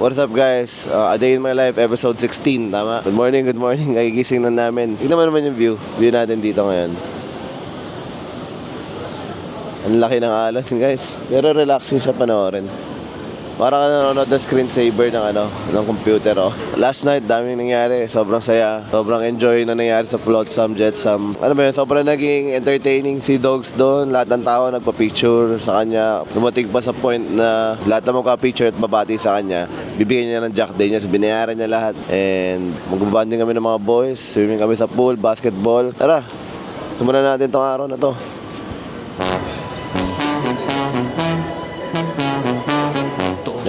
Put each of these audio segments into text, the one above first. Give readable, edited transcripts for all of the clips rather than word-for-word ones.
What's up guys? A Day in My Life, episode 16, tama? Good morning, nagigising na namin. Tignan mo naman yung view natin dito ngayon. Ang laki ng alon guys. Pero relaxing siya panoorin. Parang nanonood ng screensaver ng computer oh. Last night, daming nangyari. Sobrang saya. Sobrang enjoy na nangyari sa Flotsam, Jetsam. Ano ba yun? Sobrang naging entertaining si Dogs doon. Lahat ng tao nagpa-picture sa kanya. Dumating pa sa point na lahat na magpa-picture at babati sa kanya. Bibigyan niya ng Jack Day niya. Binayaran niya lahat. And magbabanding kami ng mga boys. Swimming kami sa pool, basketball. Tara, simulan natin tong araw na to.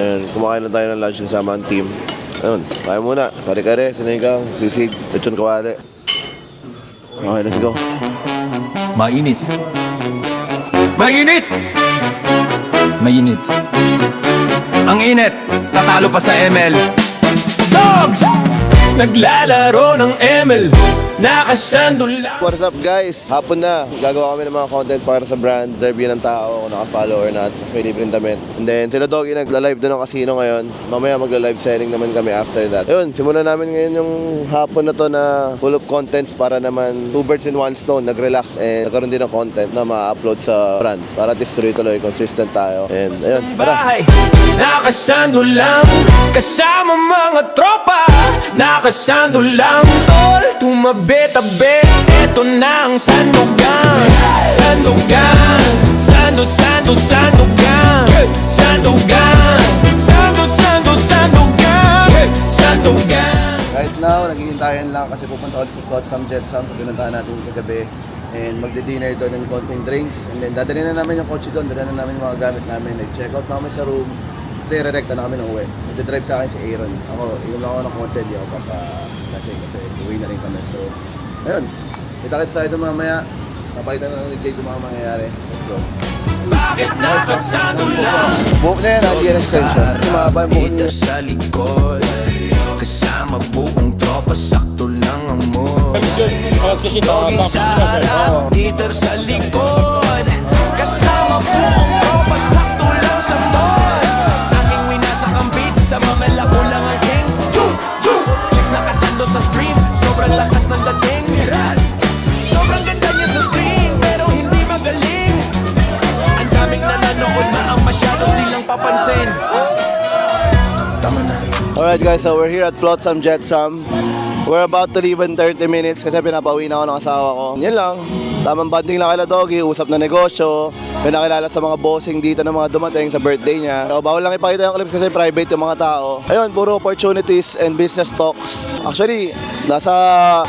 Ayan, kumakain na tayo ng lunch kasama ang team. Ayun, kaya muna. Kare-kare, sinigang, sisig, lechon kawali. Okay, let's go. Mainit. Mainit! Mainit. Ang init, tatalo pa sa ML. Dogs! Naglalaro ng ML, nakasandol lang. What's up guys? Hapon na. Gagawa kami ng mga content para sa brand. Review ng tao kung naka-follow or not. Tapos may libreng damit. And then sila Doggy nagla-live doon ng casino ngayon. Mamaya magla-live selling naman kami after that. Ayun, simulan namin ngayon yung hapon na to na full of contents para naman two birds in one stone. Nag-relax and nagkaroon din ng content na ma-upload sa brand. Para at least tuloy-tuloy, consistent tayo. And ayun, tara. Nakasandol lang, kasama mga tropa. Nakasandol lang, tol, tumabi-tabi. Eto na ang sandugan. Sandugan, sandugan. Sandugan, sandugan. Right now, naghihintayan lang kasi pupunta ulit sa Flotsam, Jetsam. Pinuntahan natin kagabi. And magdi-dinner doon ng konting drinks. And then dadalhin na namin yung kotse doon. Dadalhin na namin yung mga gamit namin. Nag-check out na kami sa room. Kasi re-recta na kami ng uwi. Nag-drive sa akin si Aaron. Ako, inom lang ako ng content. Di ako kasi uwi na rin kami. So, ayun. Kita-kits tayo doon mamaya. Napakita na ng Jake yung mga mangyayari. Let's go. Bakit nakasandol lang? Buhok na yan, ang extension. Tumaba yung buhok niya. Sa likod, kasama buong tropa, sakto lang ang mood. Doggy sa harap, heater sa likod, kasama buong tropa, sakto lang sa mood. Aking winasak ang beat, sa mamela ko lang ang king. Chicks nakasando sa stream, sobrang lakas ng dating. Sobrang ganda niya sa screen, pero hindi magaling. Ang daming nanonood na ang masyado silang papansin. Tama na. Alright guys, so we're here at Flotsam, Jetsam. We're about to leave in 30 minutes kasi pinapauwi na ako ng asawa ko. Yan lang. Tamang banding lang kala Doggy, usap na negosyo. Pinakilala sa mga bossing dito ng mga dumating sa birthday niya. So, bawal lang ipakita yung clips kasi private yung mga tao. Ayun, puro opportunities and business talks. Actually, nasa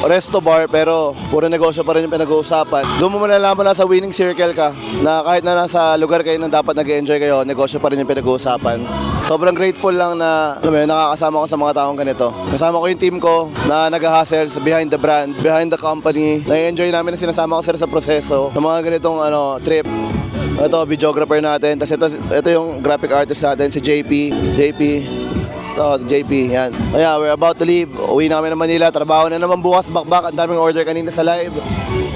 resto bar pero puro negosyo pa rin yung pinag-uusapan. Doon mo malalaman na sa winning circle ka na kahit na nasa lugar kayo na dapat nag-enjoy kayo, negosyo pa rin yung pinag-uusapan. Sobrang grateful lang na nakakasama ko sa mga taong ganito. Kasama ko yung team ko na nag-hustle behind the brand, behind the company. Na-enjoy namin na sinasama ko sila sa proseso sa mga ganitong trip. Ito, videographer natin. Tapos ito yung graphic artist natin, si JP. JP, yan. Kaya, we're about to leave. Uwi na kami ng Manila. Trabaho na naman bukas, bakbak. Ang daming order kanina sa live.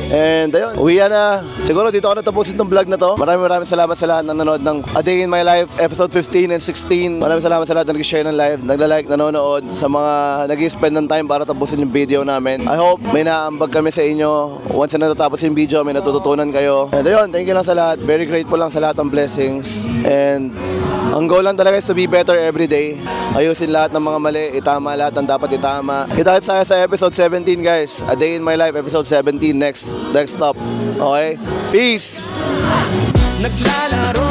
And ayun, uwi na. Siguro dito ako natapusin tong vlog na to. Maraming salamat sa lahat ng nanood ng A Day in My Life, episode 15 and 16. Maraming salamat sa lahat na nag-share ng live, nagla-like, nanonood, sa mga nag-spend ng time para tapusin yung video namin. I hope may naambag kami sa inyo. Once na natatapos yung video, may natututunan kayo. And ayun, thank you lang sa lahat. Very grateful lang sa lahat ng blessings. And ang goal lang talaga is to be better every day. Ayusin lahat ng mga mali, itama lahat ng dapat itama. Kita tayo sa episode 17 guys. A Day in My Life, episode 17 next stop. Okay? Peace! Naglalaro